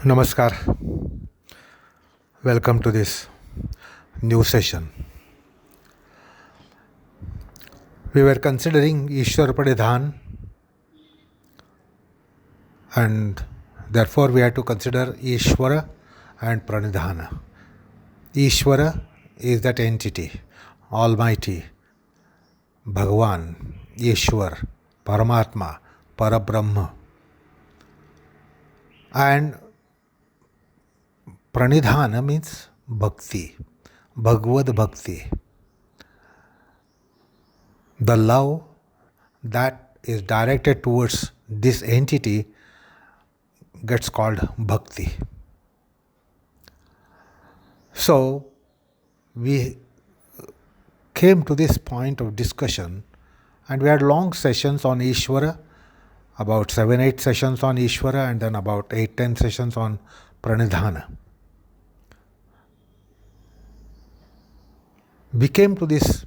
Namaskar. Welcome to this new session. We were considering Ishwar Pranidhan, and therefore we had to consider Ishwara and Pranidhana. Ishwara is that entity, Almighty, Bhagwan, Ishwar, Paramatma, Parabrahma. And Pranidhana means Bhakti, Bhagavad Bhakti. The love that is directed towards this entity gets called bhakti. So we came to this point of discussion and we had long sessions on Ishvara, about 7-8 sessions on Ishvara and then about 8-10 sessions on Pranidhana. We came to this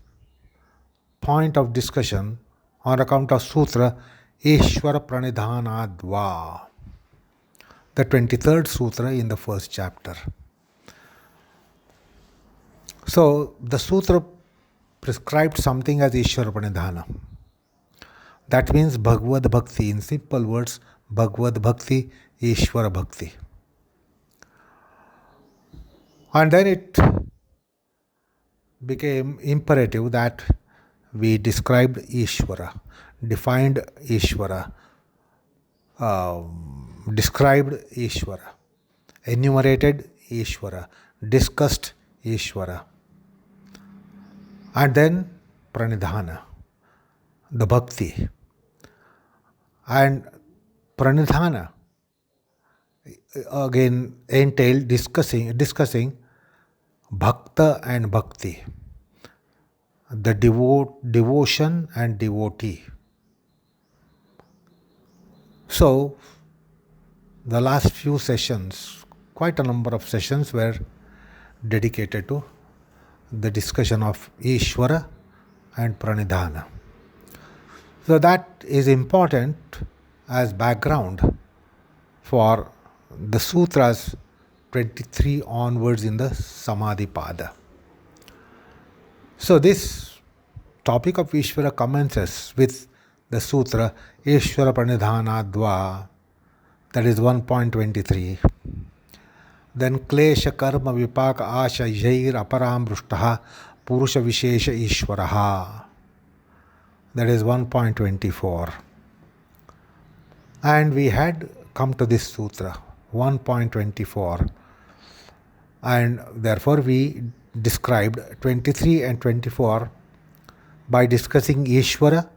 point of discussion on account of Sutra Ishvara Pranidhanadva, the 23rd Sutra in the first chapter. So the Sutra prescribed something as Ishvara Pranidhana. That means Bhagavad Bhakti, in simple words, Bhagavad Bhakti, Ishvara Bhakti. And then it became imperative that we described Ishvara, defined Ishvara, described Ishvara, enumerated Ishvara, discussed Ishvara. And then Pranidhana, the Bhakti. And Pranidhana again entailed discussing Bhakta and Bhakti, the devotion and devotee. So, the last few sessions, quite a number of sessions were dedicated to the discussion of Ishvara and Pranidhana. So that is important as background for the sutras 23 onwards in the Samadhipada. So this topic of Ishvara commences with the sutra Ishvara Pranidhanadva, that is 1.23. Then Klesha Karma Vipaka Asha Yair Aparamrushtaha Purusha Vishesha Ishvaraha, that is 1.24. And we had come to this sutra 1.24, and therefore we described 23 and 24 by discussing Ishvara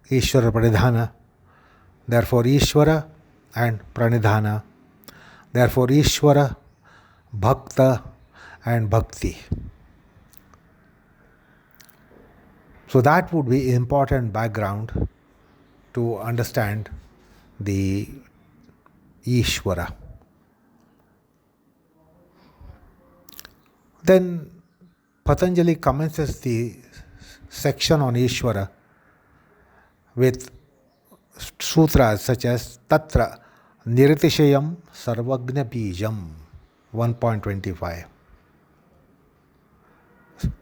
Pranidhana, therefore Ishvara and Pranidhana, therefore Ishvara, Bhakta and Bhakti. So that would be important background to understand the Ishvara. Then Patanjali commences the section on Ishvara with sutras such as Tatra Niritishayam Sarvagna Bijam 1.25.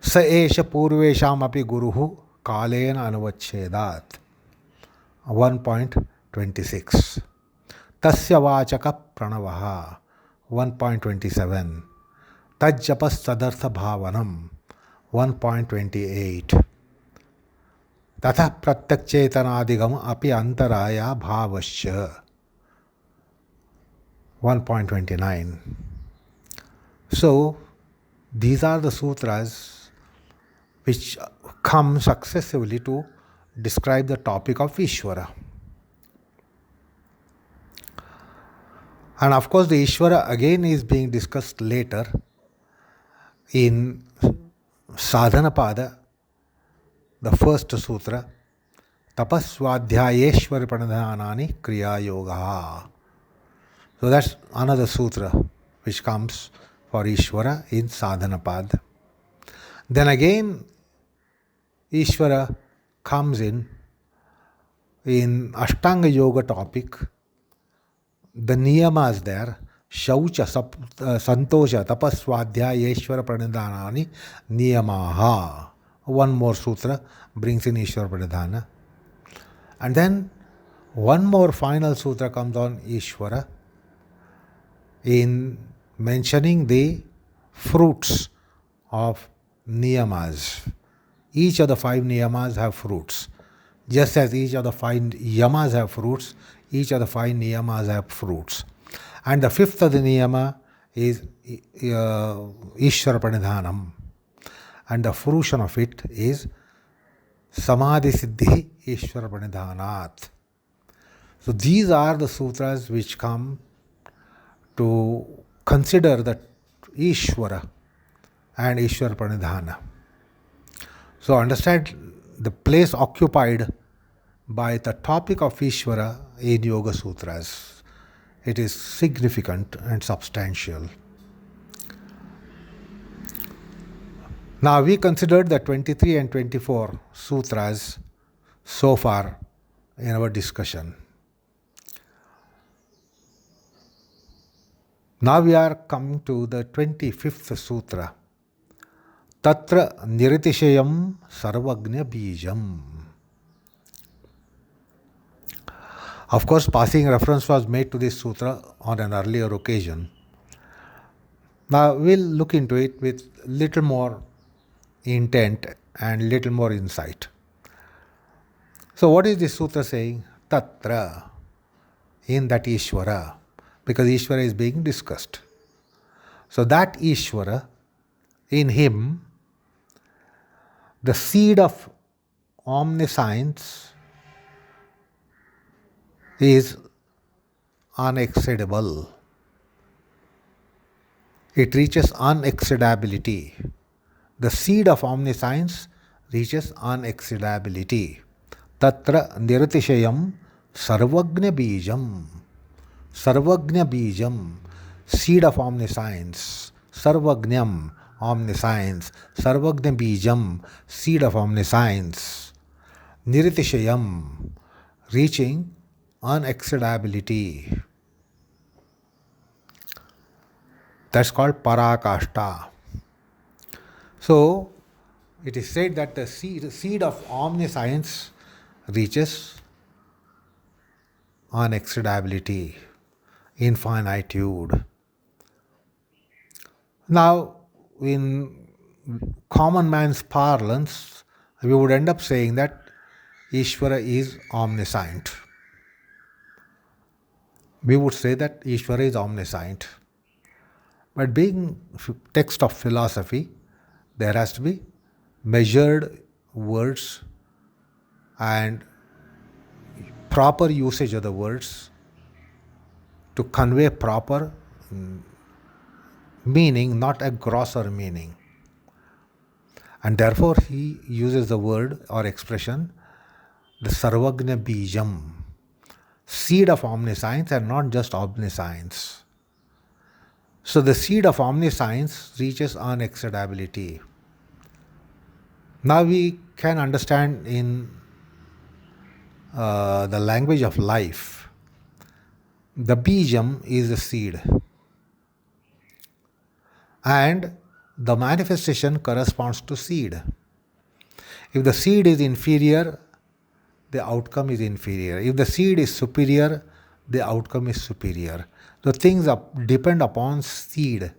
Sa esha purvesham api guruhu kalena anuvachchedat 1.26. Tasya vachaka pranavaha 1.27. Tajjapas sadartha bhavanam 1.28. Tatha pratyakchetanaadigam api antaraya bhavasya 1.29. So these are the sutras which come successively to describe the topic of Ishvara. And of course the Ishvara again is being discussed later in Sadhanapada, the first sutra, Tapasvadhyayeshwar Pranidhanani Kriya Yoga. So that's another sutra which comes for Ishvara in Sadhanapada. Then again Ishvara comes in Ashtanga Yoga topic, the niyamas there, Shaucha, Santosha, Tapaswadhyaya, Ishvara Pranidhanani, Niyamaha. One more sutra brings in Ishvara Pranidhana. And then one more final sutra comes on Ishvara in mentioning the fruits of niyamas. Each of the 5 niyamas have fruits. Just as each of the 5 yamas have fruits, each of the 5 niyamas have fruits. And the 5th of the niyama is Ishvara Pranidhanam. And the fruition of it is Samadhi Siddhi Ishvara Pranidhanat. So these are the sutras which come to consider the Ishvara and Ishvara Pranidhana. So understand the place occupied by the topic of Ishvara in Yoga Sutras. It is significant and substantial. Now we considered the 23 and 24 sutras so far in our discussion. Now we are coming to the 25th sutra. Tatra Niritishayam Sarvagnya Bijam. Of course, passing reference was made to this sutra on an earlier occasion. Now we'll look into it with little more intent and little more insight. So what is this sutra saying? Tatra, in that Ishvara, because Ishvara is being discussed. So that Ishvara, in him, the seed of omniscience is unexceedable. It reaches unexceedability. The seed of omniscience reaches unexceedability. Tatra Niritishayam Sarvagnya Bijam. Sarvagnya Bijam, seed of omniscience. Sarvagnyam, omniscience. Sarvagnya Bijam, seed of omniscience. Niritishayam, reaching unexceedability. That's called Parakashta. So, it is said that the seed of omniscience reaches unexceedability, infinitude. Now, in common man's parlance, we would end up saying that Ishvara is omniscient. We would say that Ishvara is omniscient. But being text of philosophy, there has to be measured words and proper usage of the words to convey proper meaning, not a grosser meaning. And therefore he uses the word or expression, the Sarvagnya Bijam, seed of omniscience and not just omniscience. So the seed of omniscience reaches unexceedability. Now we can understand in the language of life, the bijam is the seed, and the manifestation corresponds to seed. If the seed is inferior, the outcome is inferior. If the seed is superior, the outcome is superior. So things depend upon seed,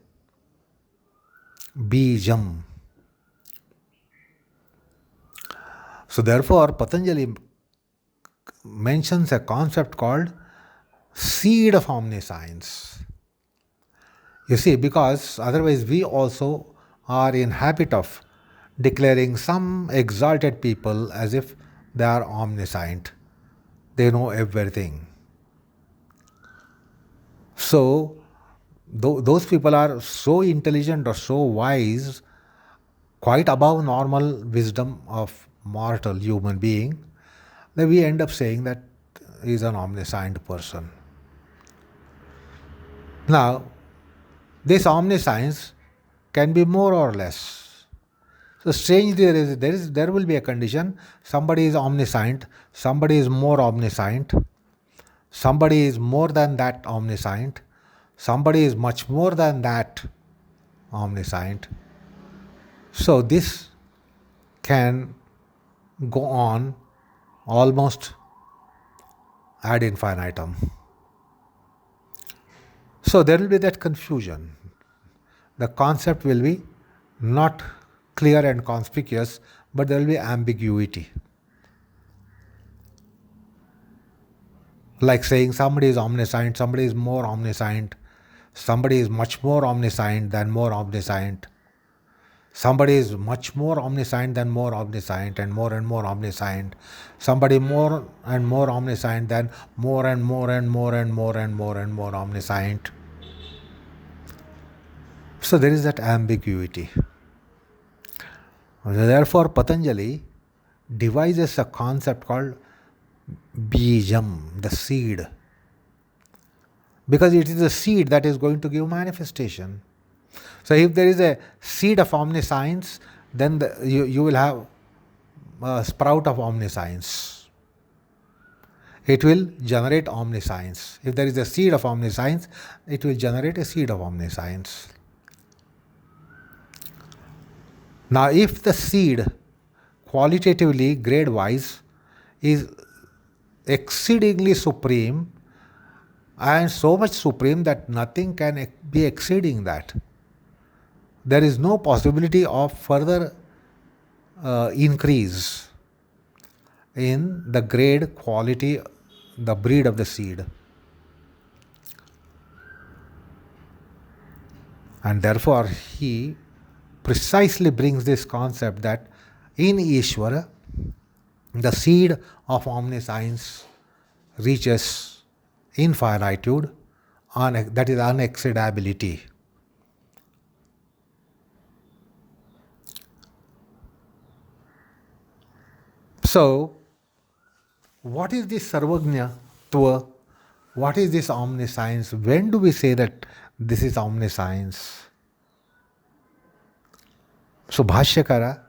bijam. So therefore, Patanjali mentions a concept called seed of omniscience. You see, because otherwise we also are in habit of declaring some exalted people as if they are omniscient. They know everything. So, those people are so intelligent or so wise, quite above normal wisdom of mortal human being, that we end up saying that he is an omniscient person. Now, this omniscience can be more or less. So strangely, there will be a condition. Somebody is omniscient, somebody is more omniscient, Somebody is more than that omniscient. Somebody is much more than that omniscient. So this can go on almost ad infinitum. So there will be that confusion. The concept will be not clear and conspicuous, but there will be ambiguity. Like saying somebody is omniscient, somebody is more omniscient, somebody is much more omniscient than more omniscient. Somebody is much more omniscient than more omniscient and more omniscient. Somebody more and more omniscient than more and more and more and more and more and more omniscient. So there is that ambiguity. Therefore, Patanjali devises a concept called Bijam, the seed. Because it is the seed that is going to give manifestation. So if there is a seed of omniscience, then you will have a sprout of omniscience. It will generate omniscience. If there is a seed of omniscience, it will generate a seed of omniscience. Now if the seed qualitatively, grade-wise, is exceedingly supreme, and so much supreme that nothing can be exceeding that, there is no possibility of further increase in the grade, quality, the breed of the seed. And therefore he precisely brings this concept that in Ishvara, the seed of omniscience reaches infinitude, that is unexceedability. So, what is this Sarvajñatva? What is this omniscience? When do we say that this is omniscience? So, Bhashyakara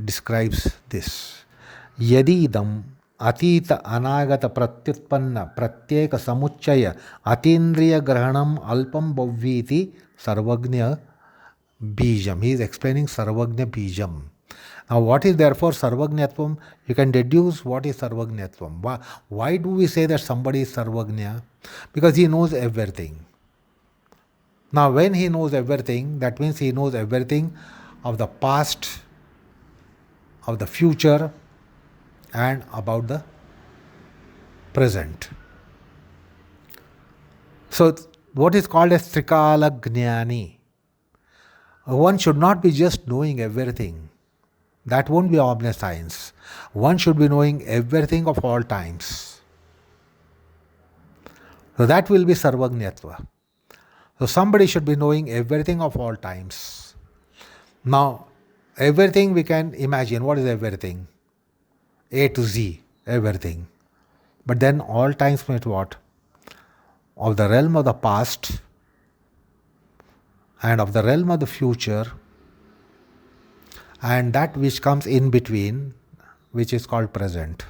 describes this. Yadidam atita anagata pratyutpanna pratyeka samuchaya atindriya grahanam alpam bhavviti sarvagnya bijam. He is explaining sarvagnya bijam. Now what is therefore sarvajñatvam? You can deduce what is sarvajñatvam. Why do we say that somebody is sarvajña? Because he knows everything. Now when he knows everything, that means he knows everything of the past, of the future, and about the present. So what is called as Trikala Jnani? One should not be just knowing everything. That won't be omniscience. One should be knowing everything of all times. So that will be Sarvajñatva. So somebody should be knowing everything of all times. Now, everything we can imagine. What is everything? A to Z, everything. But then all times means what? Of the realm of the past and of the realm of the future, and that which comes in between, which is called present.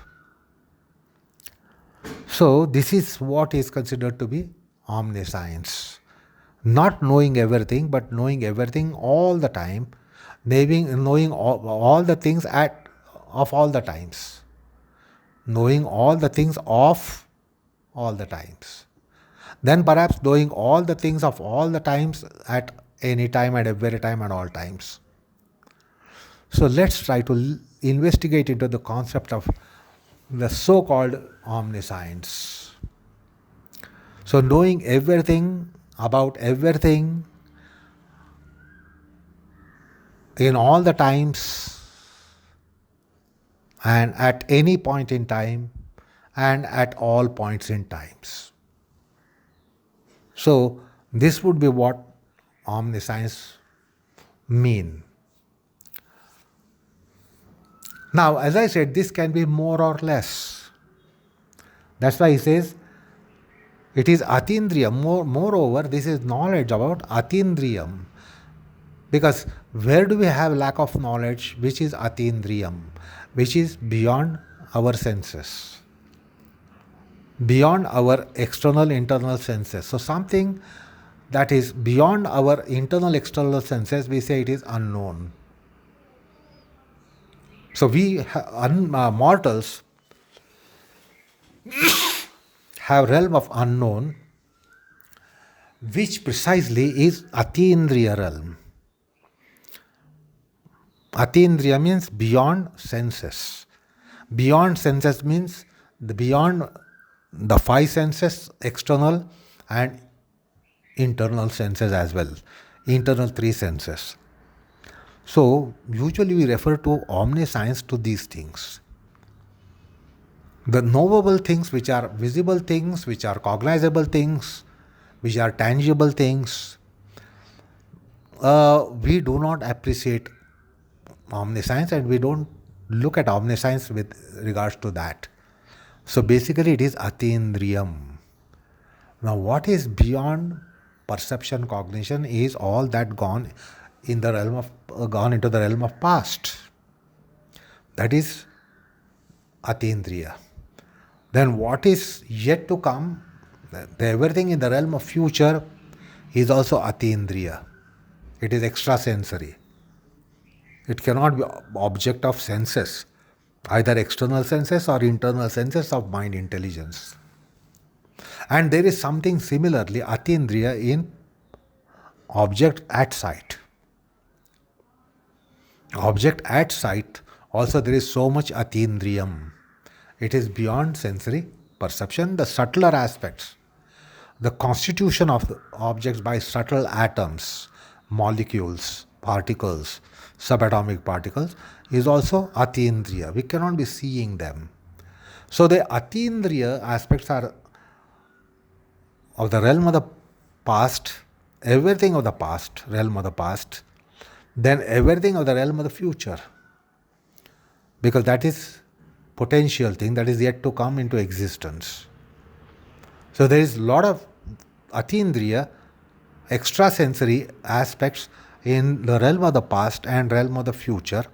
So this is what is considered to be omniscience. Not knowing everything, but knowing everything all the time, knowing all the things of all the times. Knowing all the things of all the times. Then perhaps knowing all the things of all the times at any time, at every time, and all times. So let's try to investigate into the concept of the so-called omniscience. So knowing everything about everything in all the times and at any point in time and at all points in times. So this would be what omniscience mean. Now, as I said, this can be more or less. That's why he says it is atindriyam. Moreover, this is knowledge about atindriyam. Because where do we have lack of knowledge which is atindriyam, which is beyond our senses? beyond our external internal senses. So something that is beyond our internal external senses, we say it is unknown. So we mortals have realm of unknown, which precisely is Atindriya realm. Atindriya means beyond senses. Beyond senses means beyond the five senses, external and internal senses as well. Internal three senses. So usually we refer to omniscience to these things. The knowable things, which are visible things, which are cognizable things, which are tangible things, we do not appreciate omniscience, and we don't look at omniscience with regards to that. So basically it is Atindriyam. Now what is beyond perception, cognition is all that gone into the realm of past. That is Atindriya. Then what is yet to come, everything in the realm of future is also Atindriya. It is extrasensory. It cannot be object of senses, either external senses or internal senses of mind intelligence. And there is something similarly Atindriya in object at sight. Object at sight also there is so much Atindriyam. It is beyond sensory perception, the subtler aspects. The constitution of the objects by subtle atoms, molecules, particles, subatomic particles is also Atindriya. We cannot be seeing them. So the Atindriya aspects are of the realm of the past, everything of the past, realm of the past, then everything of the realm of the future. Because that is potential thing that is yet to come into existence. So there is a lot of Atindriya, extrasensory aspects in the realm of the past and realm of the future.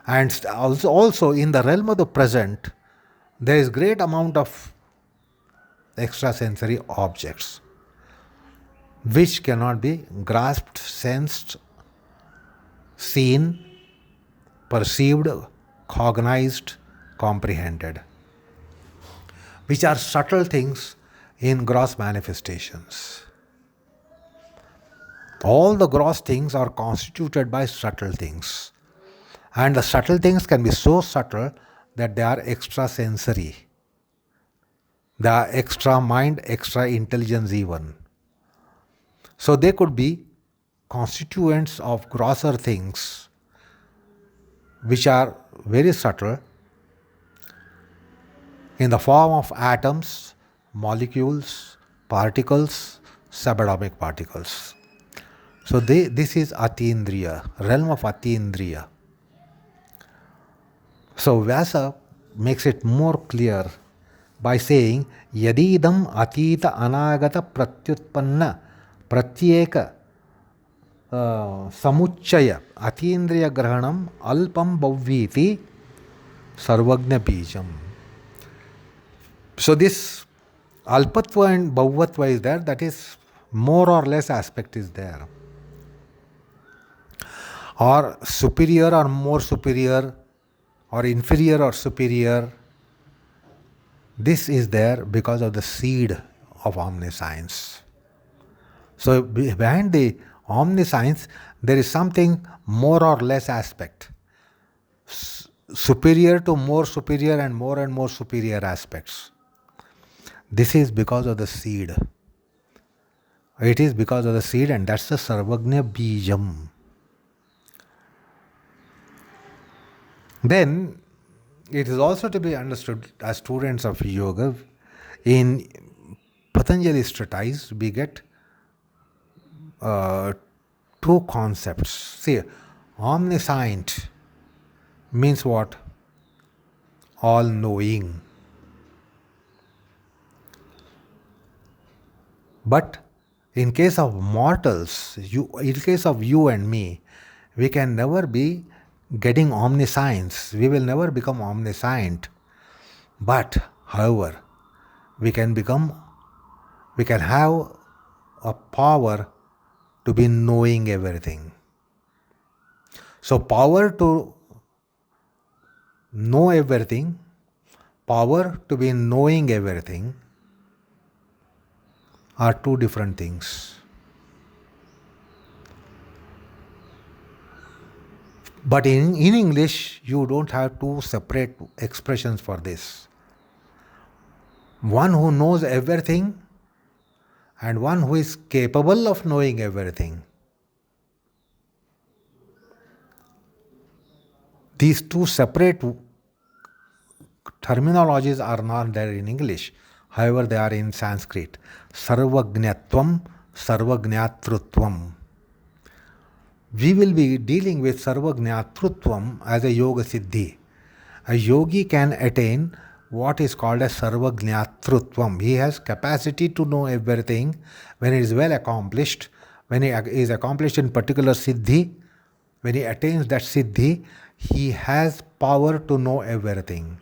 And also in the realm of the present, there is great amount of extrasensory objects which cannot be grasped, sensed, seen, perceived, cognized, comprehended, which are subtle things in gross manifestations. All the gross things are constituted by subtle things. And the subtle things can be so subtle that they are extrasensory. They are extra mind, extra intelligence even. So they could be constituents of grosser things which are very subtle in the form of atoms, molecules, particles, subatomic particles. So this is Atindriya, realm of Atindriya. So Vyasa makes it more clear by saying, Yadidam atita anagata pratyutpanna pratyeka samuchaya Atindriya grahanam alpam bhavviti sarvagna bijam. So this alpatva and bhavvatva is there, that is more or less aspect is there. Or superior or more superior, or inferior or superior. This is there because of the seed of omniscience. So behind the omniscience, there is something more or less aspect. Superior to more superior and more superior aspects. This is because of the seed. It is because of the seed, and that's the Sarvagnya Bijam. Then it is also to be understood as students of yoga. In Patanjali's treatise, we get two concepts. See, omniscient means what? All knowing. But in case of mortals, in case of you and me, we can never be getting omniscience. We will never become omniscient. But, however, we can have a power to be knowing everything. So power to know everything, power to be knowing everything are two different things. But in English, you don't have two separate expressions for this. One who knows everything and one who is capable of knowing everything. These two separate terminologies are not there in English. However, they are in Sanskrit. Sarvajñatvam, Sarvajñatrutvam. We will be dealing with Sarvajñatrutvam as a yoga siddhi. A yogi can attain what is called as Sarvajñatrutvam. He has capacity to know everything when it is well accomplished, when he is accomplished in particular siddhi, when he attains that siddhi, he has power to know everything.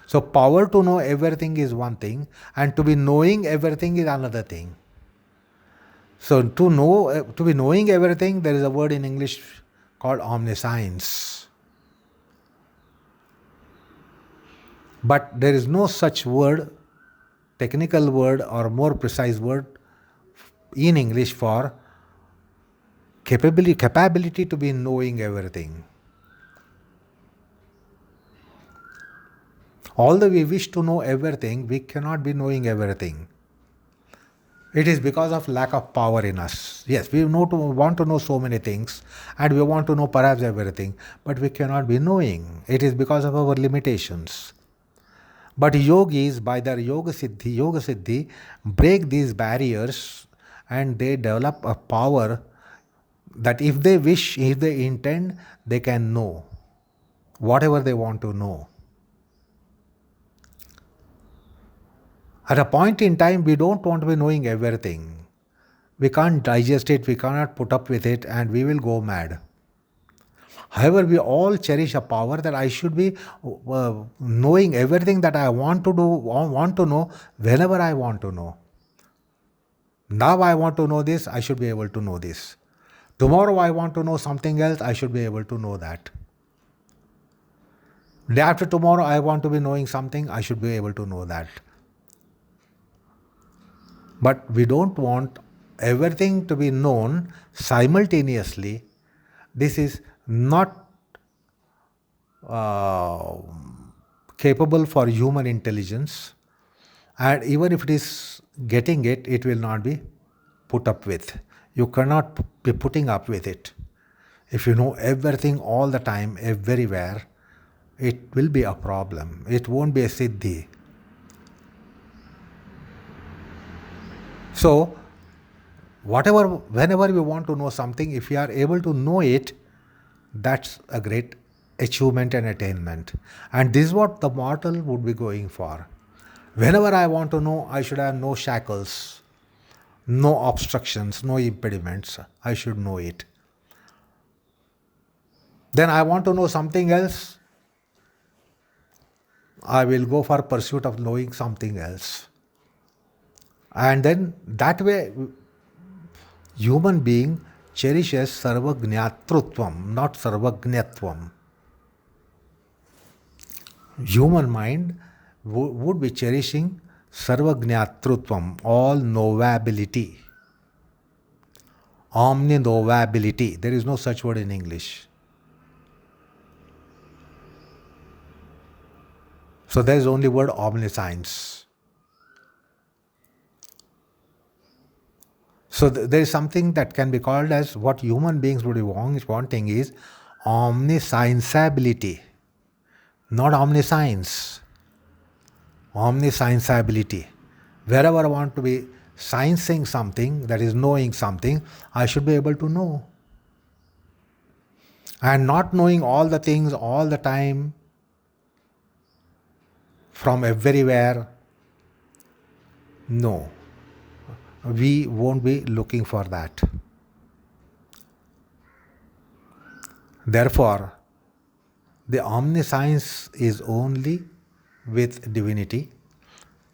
So power to know everything is one thing, and to be knowing everything is another thing. So to be knowing everything, there is a word in English called omniscience. But there is no such word, technical word or more precise word in English for capability to be knowing everything. Although we wish to know everything, we cannot be knowing everything. It is because of lack of power in us. Yes, we want to know so many things and we want to know perhaps everything, but we cannot be knowing. It is because of our limitations. But yogis, by their yoga siddhi, break these barriers and they develop a power that if they wish, if they intend, they can know whatever they want to know. At a point in time, we don't want to be knowing everything. We can't digest it, we cannot put up with it, and we will go mad. However, we all cherish a power that I should be knowing everything that I want to know whenever I want to know. Now I want to know this, I should be able to know this. Tomorrow I want to know something else, I should be able to know that. Day after tomorrow I want to be knowing something, I should be able to know that. But we don't want everything to be known simultaneously. This is not capable for human intelligence. And even if it is getting it, it will not be put up with. You cannot be putting up with it. If you know everything all the time, everywhere, it will be a problem. It won't be a siddhi. So, whenever we want to know something, if we are able to know it, that's a great achievement and attainment. And this is what the mortal would be going for. Whenever I want to know, I should have no shackles, no obstructions, no impediments. I should know it. Then I want to know something else. I will go for pursuit of knowing something else. And then that way, human being cherishes sarvajñatrutvam, not sarvajñatvam. Human mind would be cherishing sarvajñatrutvam, all knowability, omni-knowability. There is no such word in English. So there is only word omniscience. So there is something that can be called as what human beings would be wanting is omniscienceability, not omniscience. Omniscienceability. Wherever I want to be sciencing something, that is knowing something, I should be able to know. And not knowing all the things all the time from everywhere, no. We won't be looking for that. Therefore, the omniscience is only with divinity.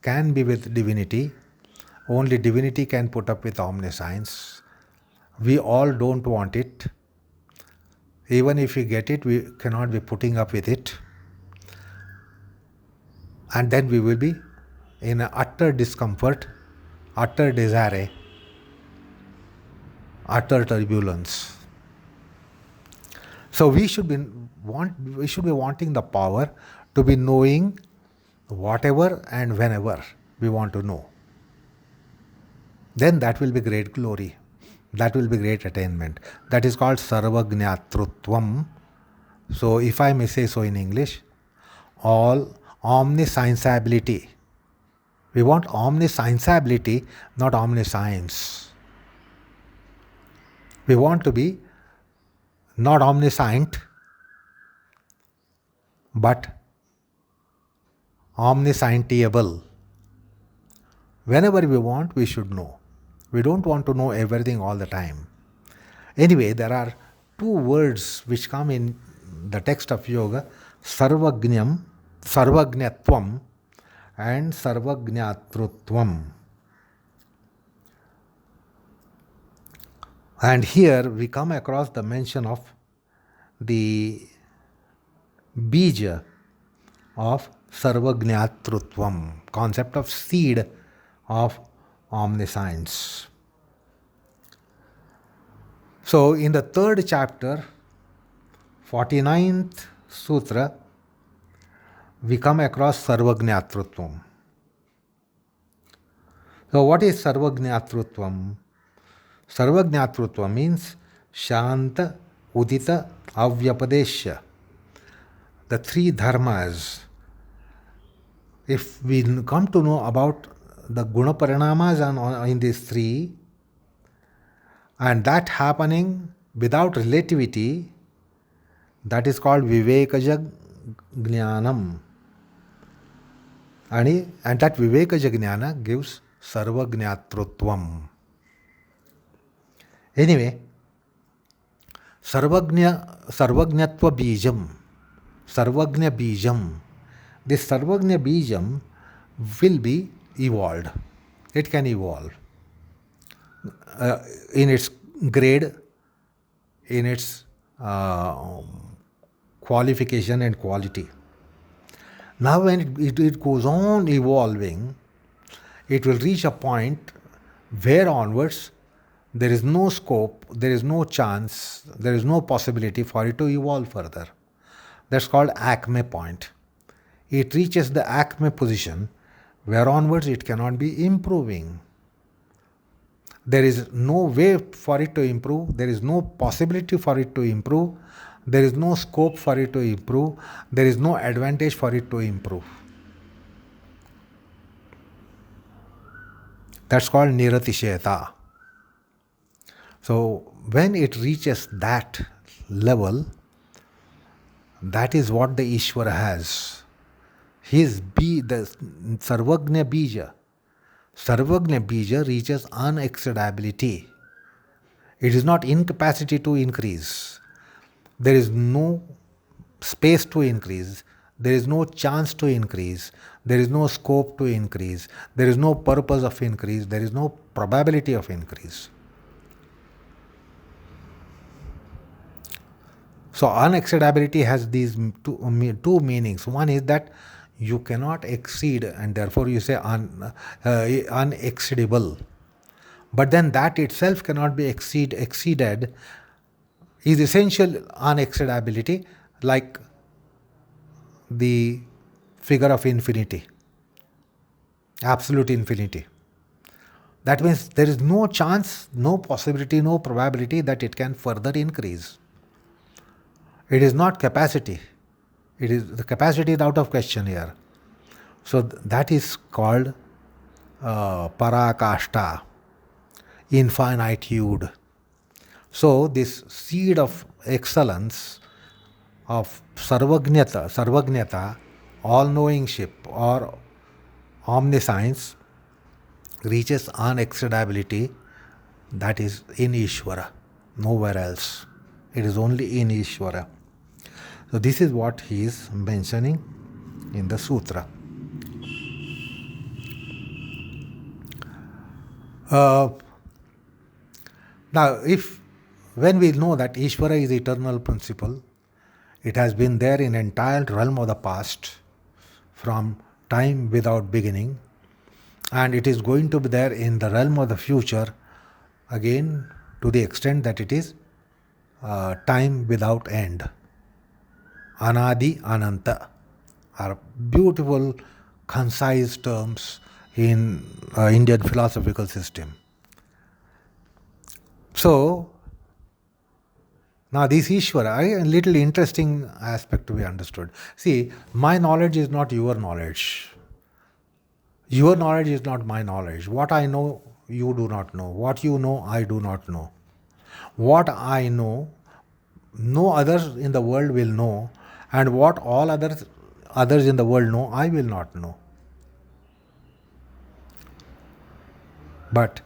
can be with divinity. Only divinity can put up with omniscience. We all don't want it. Even if we get it, we cannot be putting up with it. And then we will be in utter discomfort, utter desire, utter turbulence. So we should be wanting the power to be knowing whatever and whenever we want to know. Then that will be great glory. That will be great attainment. That is called sarvagnatrutvam. So if I may say so in English, all omniscienceability. We want omniscienceability, not omniscience. We want to be not omniscient, but omniscientable. Whenever we want, we should know. We don't want to know everything all the time. Anyway, there are two words which come in the text of yoga, sarvagnyam, sarvagnatvam and sarvagnyatrutvam. And here we come across the mention of the bija of sarvagnyatrutvam, concept of seed of omniscience. So in the third chapter, 49th sutra, we come across sarvagnyatrutvam. So what is sarvagnyatrutvam? Sarvagnyatrutva means Shanta, Udita, Avyapadesha. The three dharmas. If we come to know about the guna parinamas in these three, and that happening without relativity, that is called Vivekaja Jnanam. And that Vivekaja Jnana gives Sarvagnyatrutvam. Anyway, Sarvagnatva Bijam, Sarvagnya Bijam. This Sarvagnya Bijam will be evolved. It can evolve in its grade, in its qualification and quality. Now when it goes on evolving, it will reach a point where onwards there is no scope, there is no chance, there is no possibility for it to evolve further. That's called acme point. It reaches the acme position where onwards it cannot be improving. There is no way for it to improve, there is no possibility for it to improve, there is no scope for it to improve, there is no advantage for it to improve. That's called niratisheta. So when it reaches that level, that is what the Ishvara has. The Sarvagnya Bija. Sarvagnya Bija reaches unexceedability. It is not incapacity to increase. There is no space to increase. There is no chance to increase. There is no scope to increase. There is no purpose of increase. There is no probability of increase. So unexceedability has these two meanings. One is that you cannot exceed, and therefore you say unexceedable. But then that itself cannot be exceeded is essential unexceedability, like the figure of infinity, absolute infinity. That means there is no chance, no possibility, no probability that it can further increase. It is not capacity. It is the capacity is out of question here. So that is called parakashta, infinitude. So this seed of excellence, of sarvagnyata, all-knowingship or omniscience reaches unexceedability. That is in Ishvara, nowhere else. It is only in Ishvara. So this is what he is mentioning in the sutra. Uh, Now, if when we know that Ishvara is eternal principle, it has been there in entire realm of the past from time without beginning, and it is going to be there in the realm of the future again to the extent that it is time without end. Anadi Ananta are beautiful, concise terms in Indian philosophical system. So, now this Ishvara, a little interesting aspect to be understood. See, my knowledge is not your knowledge. Your knowledge is not my knowledge. What I know, you do not know. What you know, I do not know. What I know, no others in the world will know, and what all others in the world know, I will not know. But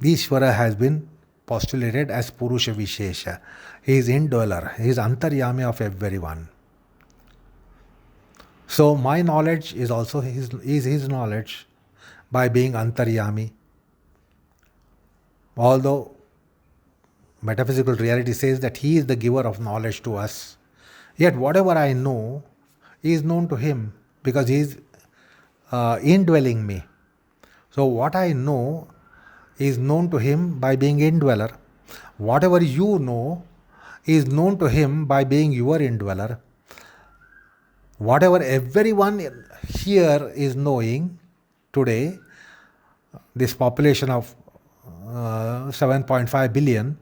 Ishvara has been postulated as Purusha Vishesha. He is indweller, he is Antaryami of everyone. So my knowledge is also his knowledge by being Antaryami. Although metaphysical reality says that he is the giver of knowledge to us, yet whatever I know is known to him because he is indwelling me. So what I know is known to him by being indweller. Whatever you know is known to him by being your indweller. Whatever everyone here is knowing today, this population of 7.5 billion,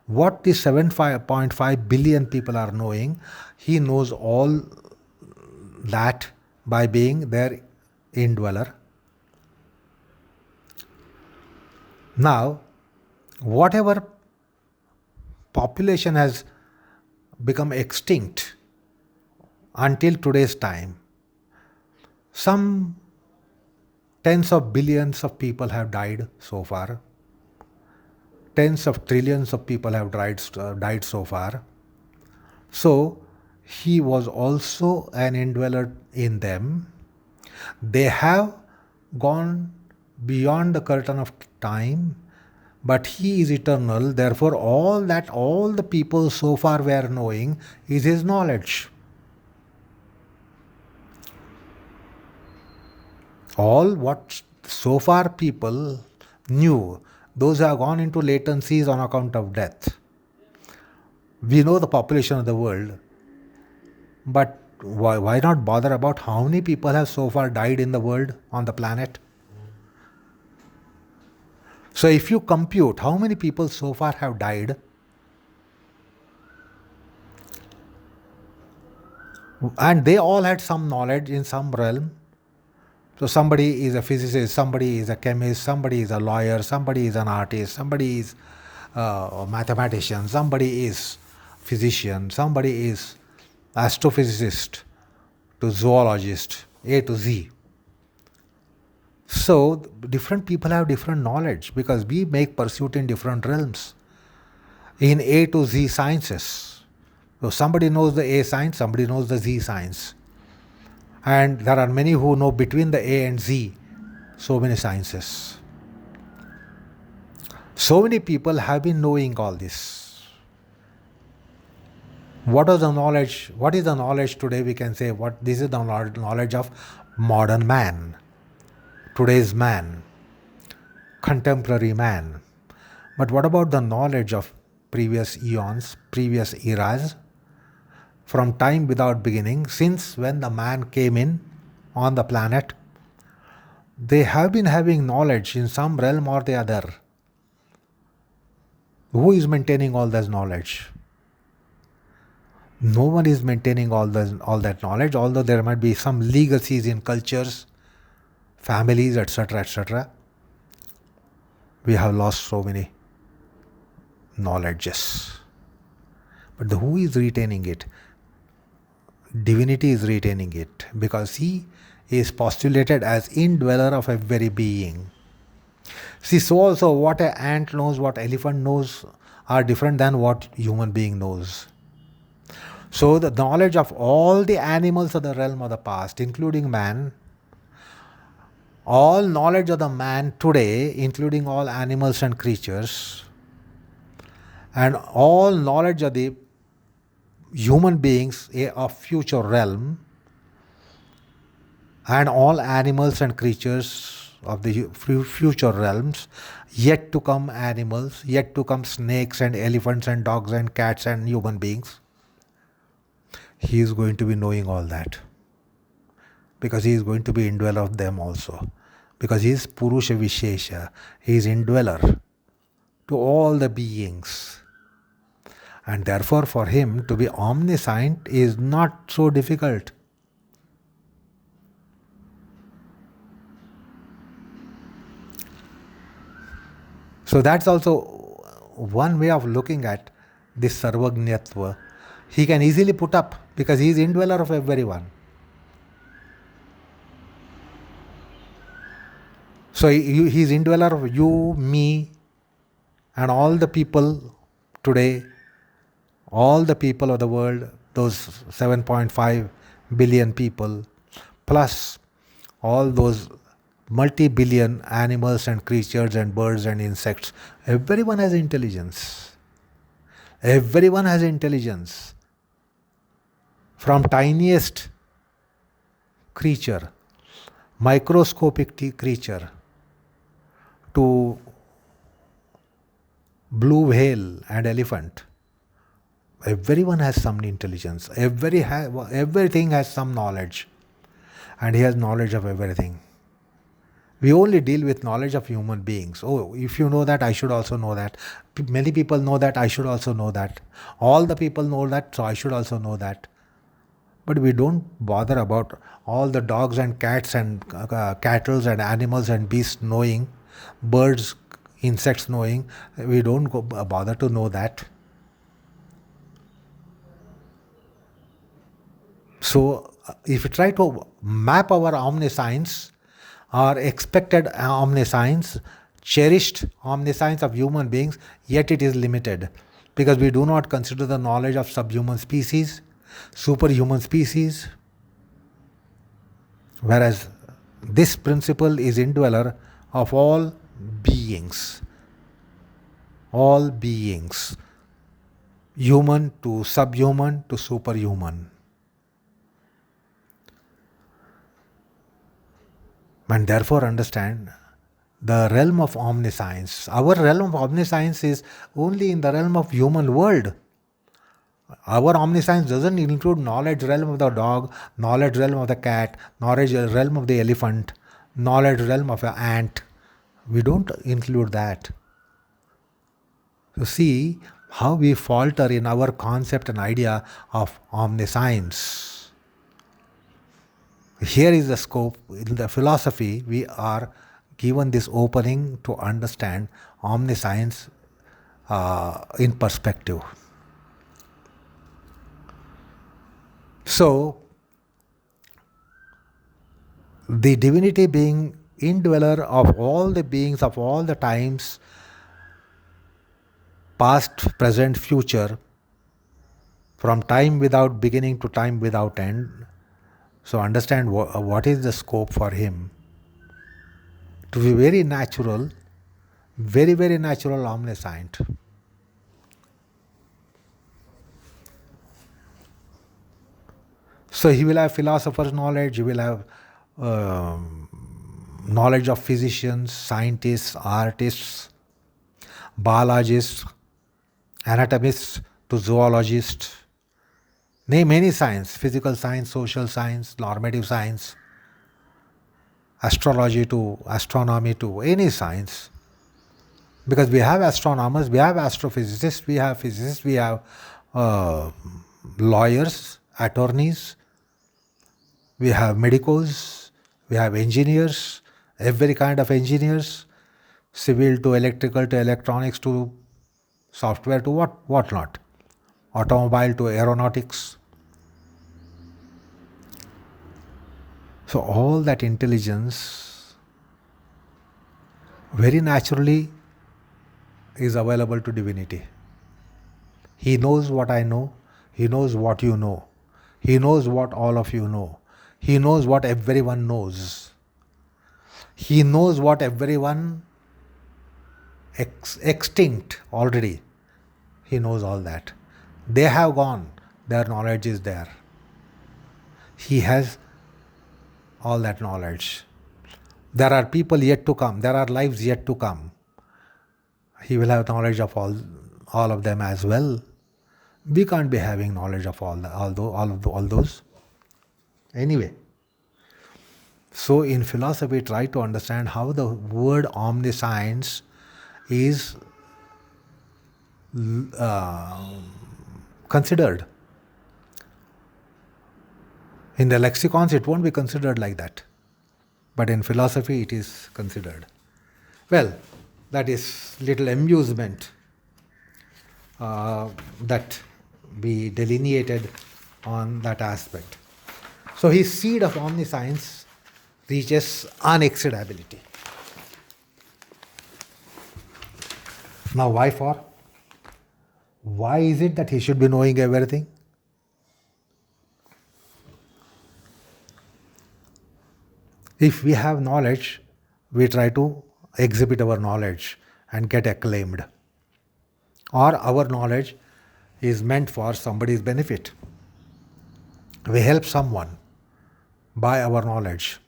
what the 7.5 billion people are knowing, he knows all that by being their indweller. Now, whatever population has become extinct until today's time, some tens of billions of people have died so far. Tens of trillions of people have died so far. So, he was also an indweller in them. They have gone beyond the curtain of time, but he is eternal. Therefore, all the people so far were knowing is his knowledge. All what so far people knew, those who have gone into latencies on account of death. We know the population of the world, but why not bother about how many people have so far died in the world, on the planet? So if you compute how many people so far have died, and they all had some knowledge in some realm. So somebody is a physicist, somebody is a chemist, somebody is a lawyer, somebody is an artist, somebody is a mathematician, somebody is physician, somebody is astrophysicist to zoologist, A to Z. So different people have different knowledge because we make pursuit in different realms. In A to Z sciences. So somebody knows the A science, somebody knows the Z science. And there are many who know between the A and Z so many sciences. So many people have been knowing all this. What is the knowledge? What is the knowledge today? We can say this is the knowledge of modern man, today's man, contemporary man. But what about the knowledge of previous eons, previous eras? From time without beginning, since when the man came in on the planet, they have been having knowledge in some realm or the other. Who is maintaining all this knowledge? No one is maintaining all that knowledge, although there might be some legacies in cultures, families, etc., etc. We have lost so many knowledges. But who is retaining it? Divinity is retaining it because he is postulated as indweller of every being. See, so also what an ant knows, what elephant knows are different than what human being knows. So the knowledge of all the animals of the realm of the past, including man, All knowledge of the man today, including all animals and creatures, and all knowledge of the human beings of future realm, and all animals and creatures of the future realms, yet to come animals, yet to come snakes and elephants and dogs and cats and human beings. He is going to be knowing all that, because he is going to be indweller of them also, because he is Purusha Vishesha, he is indweller to all the beings. And therefore for him to be omniscient is not so difficult. So that's also one way of looking at this Sarvagnyatva. He can easily put up, because he is indweller of everyone. So he is indweller of you, me, and all the people today, all the people of the world, those 7.5 billion people, plus all those multi-billion animals and creatures and birds and insects. Everyone has intelligence. Everyone has intelligence. From tiniest creature, microscopic creature, to blue whale and elephant. Everyone has some intelligence. Everything has some knowledge. And he has knowledge of everything. We only deal with knowledge of human beings. Oh, if you know that, I should also know that. Many people know that, I should also know that. All the people know that, so I should also know that. But we don't bother about all the dogs and cats and cattle and animals and beasts knowing, birds, insects knowing. We don't bother to know that. So if we try to map our omniscience, our expected omniscience, cherished omniscience of human beings, yet it is limited, because we do not consider the knowledge of subhuman species, superhuman species, whereas this principle is indweller of all beings, human to subhuman to superhuman. And therefore understand the realm of omniscience. Our realm of omniscience is only in the realm of human world. Our omniscience doesn't include knowledge realm of the dog, knowledge realm of the cat, knowledge realm of the elephant, knowledge realm of an ant. We don't include that. So see how we falter in our concept and idea of omniscience. Here is the scope. In the philosophy, we are given this opening to understand omniscience in perspective. So, the divinity being indweller of all the beings of all the times, past, present, future, from time without beginning to time without end. So understand what is the scope for him to be very natural, very, very natural, omniscient. So he will have philosopher's knowledge, he will have knowledge of physicians, scientists, artists, biologists, anatomists to zoologists. Name any science, physical science, social science, normative science, astrology to astronomy to any science. Because we have astronomers, we have astrophysicists, we have physicists, we have lawyers, attorneys, we have medicos, we have engineers, every kind of engineers, civil to electrical to electronics to software to what not, automobile to aeronautics. So all that intelligence very naturally is available to divinity. He knows what I know, he knows what you know, he knows what all of you know, he knows what everyone knows. He knows what everyone extinct already. He knows all that. They have gone. Their knowledge is there. He has all that knowledge. There are people yet to come. There are lives yet to come. He will have knowledge of all of them as well. We can't be having knowledge of all those. Anyway, so in philosophy, try to understand how the word omniscience is considered. In the lexicons, it won't be considered like that. But in philosophy, it is considered. Well, that is little amusement that we delineated on that aspect. So his seed of omniscience reaches unexceedability. Now why for? Why is it that he should be knowing everything? If we have knowledge, we try to exhibit our knowledge and get acclaimed. Or our knowledge is meant for somebody's benefit. We help someone by our knowledge.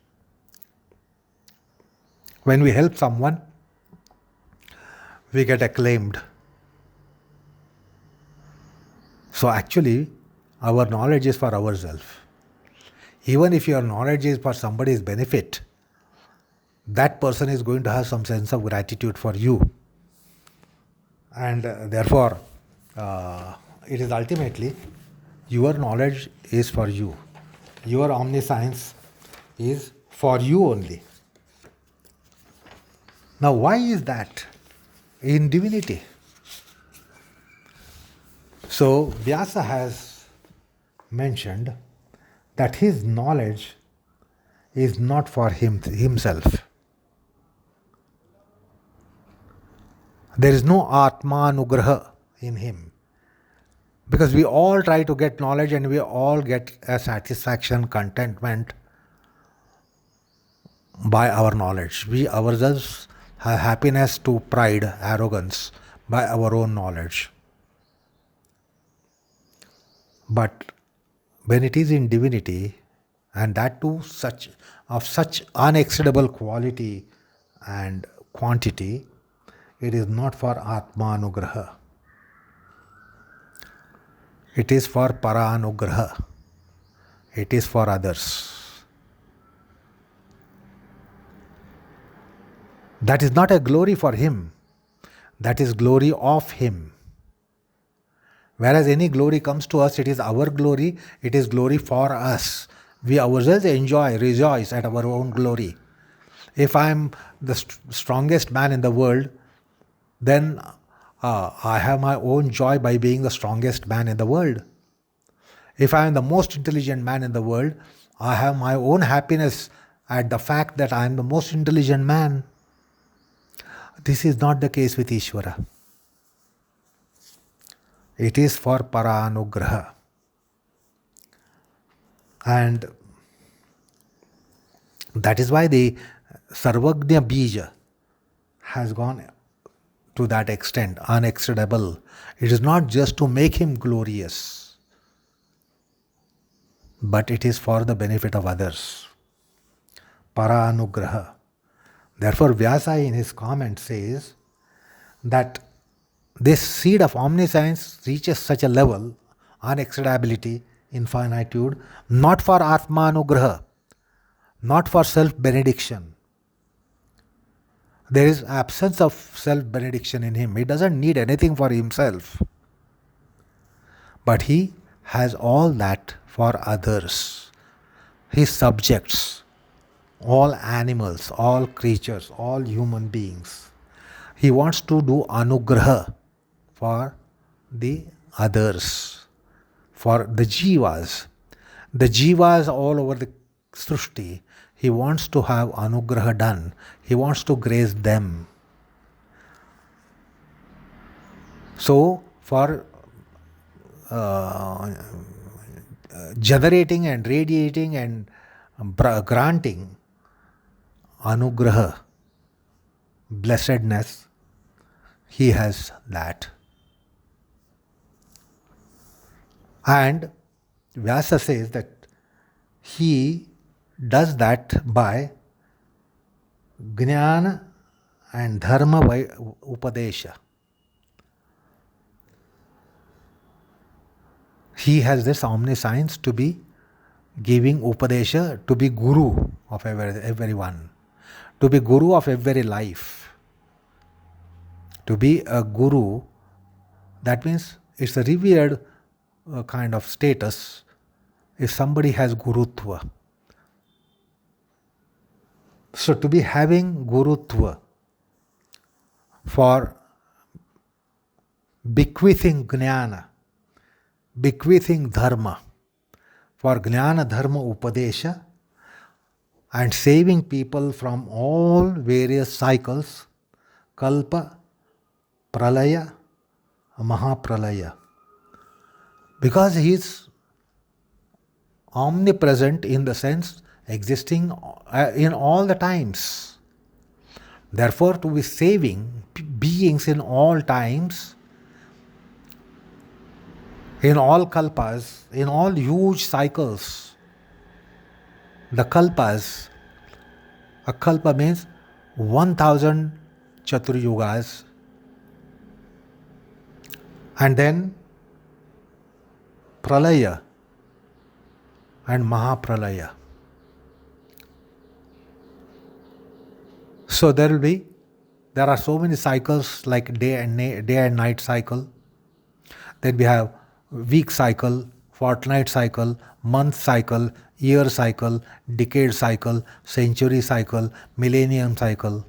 When we help someone, we get acclaimed. So actually, our knowledge is for ourselves. Even if your knowledge is for somebody's benefit, that person is going to have some sense of gratitude for you. And therefore, it is ultimately your knowledge is for you. Your omniscience is for you only. Now, why is that in divinity? So, Vyasa has mentioned that his knowledge is not for himself. There is no Atmanugraha in him. Because we all try to get knowledge and we all get a satisfaction, contentment by our knowledge. We ourselves have happiness to pride, arrogance by our own knowledge. But when it is in divinity, and that too such unexceedable quality and quantity, it is not for Atmanugraha. It is for Paranugraha. It is for others. That is not a glory for him. That is glory of him. Whereas any glory comes to us, it is our glory, it is glory for us. We ourselves enjoy, rejoice at our own glory. If I am the strongest man in the world, then I have my own joy by being the strongest man in the world. If I am the most intelligent man in the world, I have my own happiness at the fact that I am the most intelligent man. This is not the case with Ishvara. It is for Paranugraha. And that is why the Sarvagnya Bija has gone to that extent, unexceedable. It is not just to make him glorious, but it is for the benefit of others. Paranugraha. Therefore, Vyasa in his comment says that this seed of omniscience reaches such a level, unexceedability, infinitude, not for Atmanugraha, not for self-benediction. There is absence of self-benediction in him. He doesn't need anything for himself. But he has all that for others. His subjects, all animals, all creatures, all human beings. He wants to do anugraha for the others, for the jivas. The jivas all over the Srishti, he wants to have anugraha done. He wants to grace them. So, for generating and radiating and granting anugraha, blessedness, he has that. And Vyasa says that he does that by Jnana and Dharma Upadesha. He has this omniscience to be giving Upadesha, to be Guru of everyone, to be Guru of every life. To be a Guru, that means it's a revered kind of status if somebody has Gurutva. So to be having Gurutva for bequeathing Jnana, bequeathing Dharma, for Jnana Dharma Upadesha, and saving people from all various cycles, Kalpa, Pralaya, Mahapralaya. Because he is omnipresent in the sense existing in all the times. Therefore, to be saving beings in all times, in all kalpas, in all huge cycles, the kalpas, a kalpa means 1000 Chaturyugas, and then Pralaya and Mahapralaya. So there are so many cycles like day and night cycle. Then we have week cycle, fortnight cycle, month cycle, year cycle, decade cycle, century cycle, millennium cycle.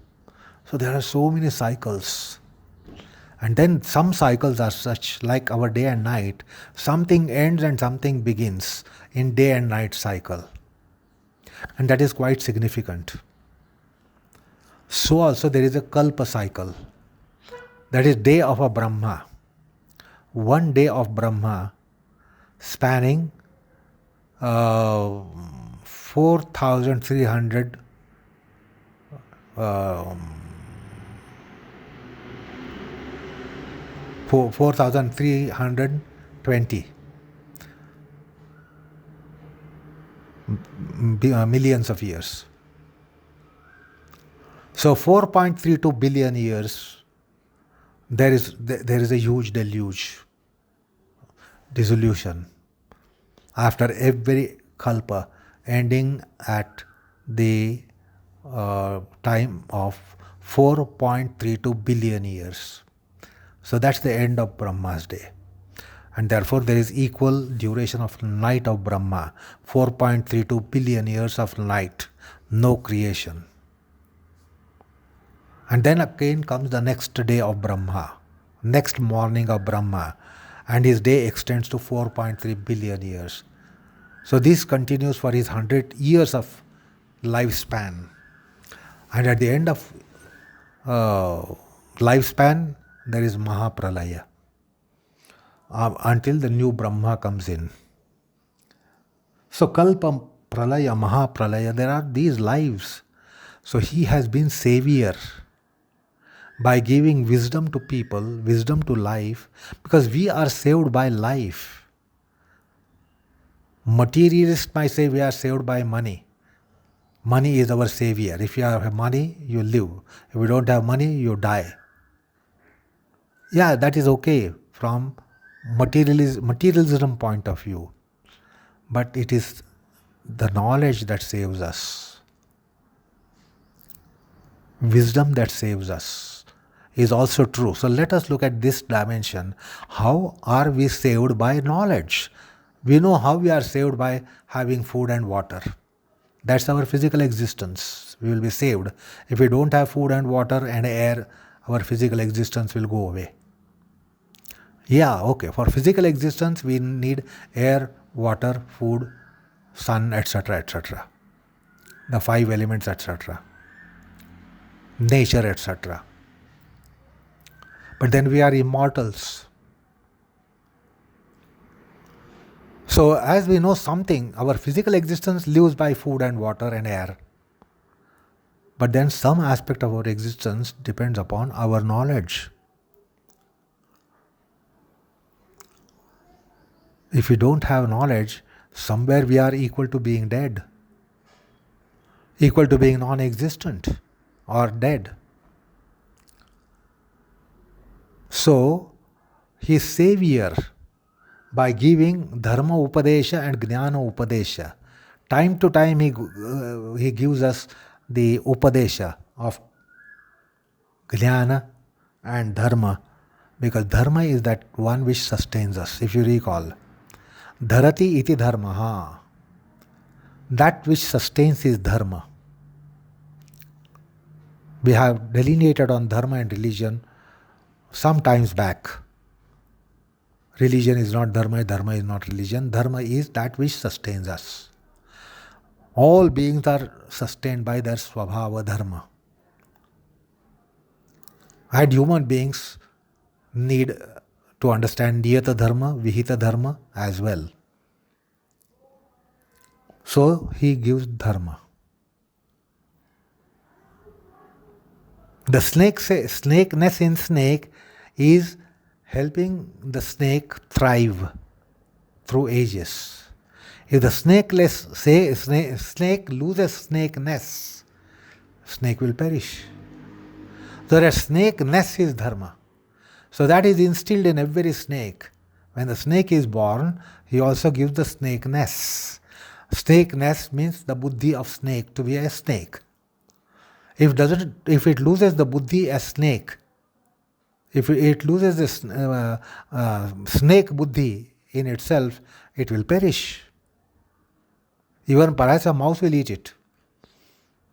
So there are so many cycles. And then some cycles are such, like our day and night, something ends and something begins in day and night cycle. And that is quite significant. So also there is a Kalpa cycle. That is day of a Brahma. One day of Brahma spanning 4,300 4,320 millions of years. So 4.32 billion years, there is a huge deluge, dissolution, after every kalpa ending at the time of 4.32 billion years. So that's the end of Brahma's day. And therefore there is equal duration of night of Brahma, 4.32 billion years of night, no creation. And then again comes the next day of Brahma, next morning of Brahma, and his day extends to 4.3 billion years. So this continues for his 100 years of lifespan. And at the end of lifespan, there is Mahapralaya, until the new Brahma comes in. So Kalpa, Pralaya, Mahapralaya, there are these lives. So he has been savior by giving wisdom to people, wisdom to life, because we are saved by life. Materialists might say we are saved by money. Money is our savior. If you have money, you live. If you don't have money, you die. Yeah, that is okay from materialism point of view. But it is the knowledge that saves us. Wisdom that saves us is also true. So let us look at this dimension. How are we saved by knowledge? We know how we are saved by having food and water. That's our physical existence. We will be saved. If we don't have food and water and air, our physical existence will go away. Yeah, okay. For physical existence, we need air, water, food, sun, etc., etc. The 5 elements, etc. Nature, etc. But then we are immortals. So as we know something, our physical existence lives by food and water and air. But then some aspect of our existence depends upon our knowledge. If we don't have knowledge, somewhere we are equal to being dead, equal to being non-existent or dead. So, his savior, by giving dharma upadesha and jnana upadesha, time to time he gives us the upadesha of jnana and dharma, because dharma is that one which sustains us. If you recall, dharati iti dharmaha, that which sustains is dharma. We have delineated on dharma and religion some times back. Religion is not dharma, dharma is not religion. Dharma is that which sustains us. All beings are sustained by their svabhava dharma. And human beings need to understand niyata dharma, vihita dharma as well. So he gives dharma. The snakeness in snake is helping the snake thrive through ages. If the snake loses snakeness, snake will perish. So that snakeness is dharma. So that is instilled in every snake. When the snake is born, he also gives the snakeness. Snakeness means the buddhi of snake, to be a snake. If it loses the buddhi as snake, if it loses the snake buddhi in itself, it will perish. Even perhaps a mouse will eat it.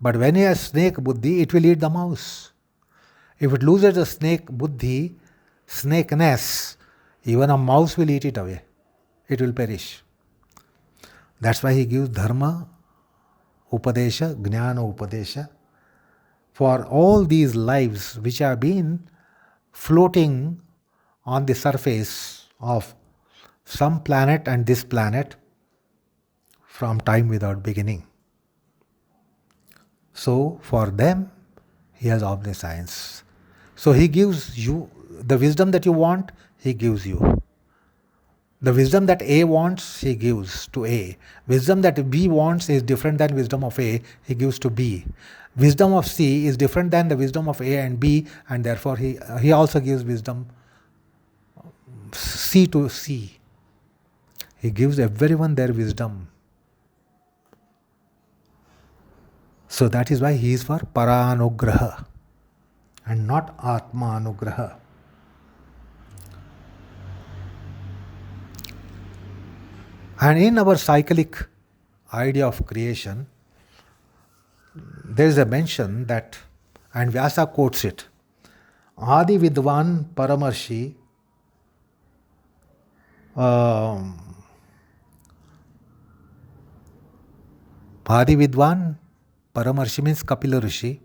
But when it has snake buddhi, it will eat the mouse. If it loses the snake buddhi, snakeness, even a mouse will eat it away. It will perish. That's why he gives dharma, upadesha, jnana upadesha, for all these lives which have been floating on the surface of some planet and this planet from time without beginning. So for them, he has omniscience. So he gives you the wisdom that you want, he gives you. The wisdom that A wants, he gives to A. Wisdom that B wants is different than wisdom of A, he gives to B. Wisdom of C is different than the wisdom of A and B, and therefore he also gives wisdom C to C. He gives everyone their wisdom. So that is why he is for Paranugraha and not Atma Anugraha. And in our cyclic idea of creation, there is a mention that, and Vyasa quotes it, Adi Vidwan Paramarshi Adi Vidwan Paramarshi means Kapila Rishi,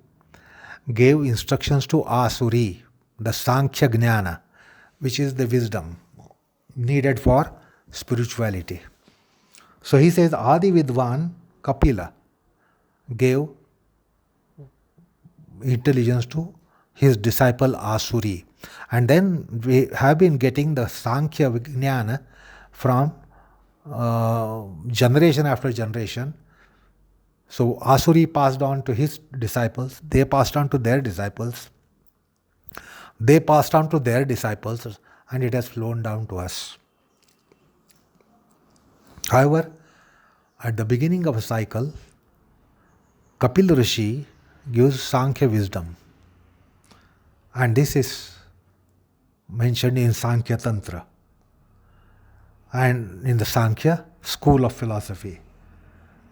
gave instructions to Asuri, the Sankhya Jnana, which is the wisdom needed for spirituality. So he says Adi Vidwan Kapila gave intelligence to his disciple Asuri. And then we have been getting the Sankhya Jnana from generation after generation. So Asuri passed on to his disciples, they passed on to their disciples, they passed on to their disciples, and it has flown down to us. However, at the beginning of a cycle, Kapil Rishi gives Sankhya wisdom. And this is mentioned in Sankhya Tantra and in the Sankhya school of philosophy,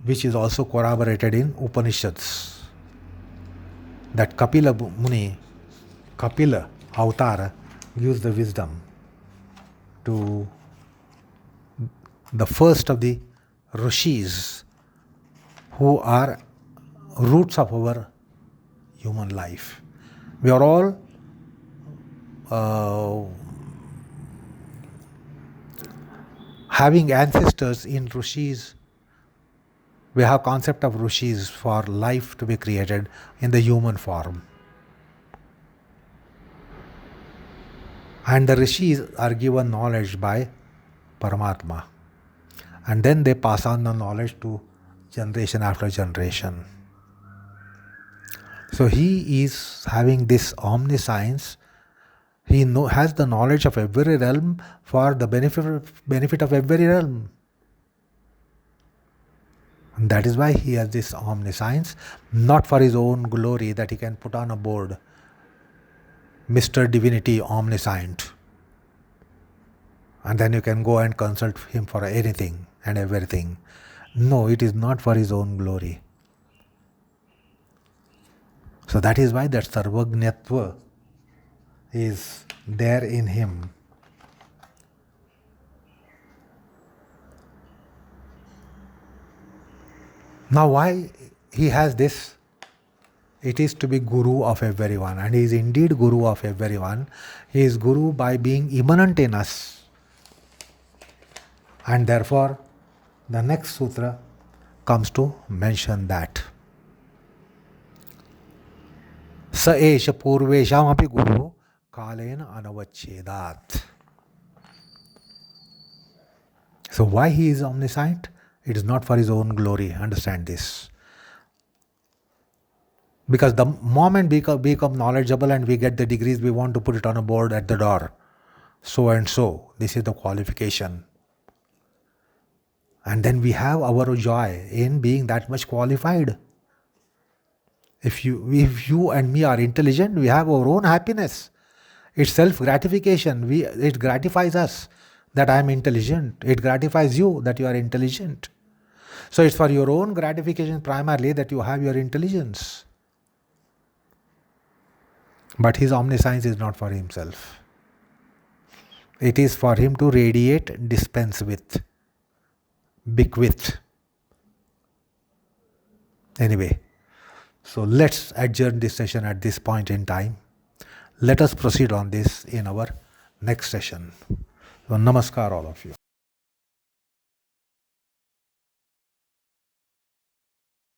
which is also corroborated in Upanishads. That Kapila Muni, Kapila Avatar, gives the wisdom to the first of the rishis who are roots of our human life. We are all having ancestors in rishis We have concept of rishis for life to be created in the human form. And the rishis are given knowledge by Paramatma. And then they pass on the knowledge to generation after generation. So he is having this omniscience. He has the knowledge of every realm for the benefit of every realm. And that is why he has this omniscience, not for his own glory that he can put on a board, Mr. Divinity Omniscient. And then you can go and consult him for anything and everything. No, it is not for his own glory. So that is why that Sarvajñatva is there in him. Now why he has this? It is to be Guru of everyone, and he is indeed Guru of everyone. He is Guru by being immanent in us. And therefore, the next sutra comes to mention that. Sa esha purvesham api guru kalena anavachchedat. So why he is omniscient? It is not for his own glory. Understand this. Because the moment we become knowledgeable and we get the degrees, we want to put it on a board at the door. So and so. This is the qualification. And then we have our joy in being that much qualified. If you and me are intelligent, we have our own happiness. It's self-gratification. It gratifies us that I am intelligent. It gratifies you that you are intelligent. So it's for your own gratification primarily that you have your intelligence. But his omniscience is not for himself. It is for him to radiate, dispense with, bequeath. Anyway, so let's adjourn this session at this point in time. Let us proceed on this in our next session. So namaskar all of you.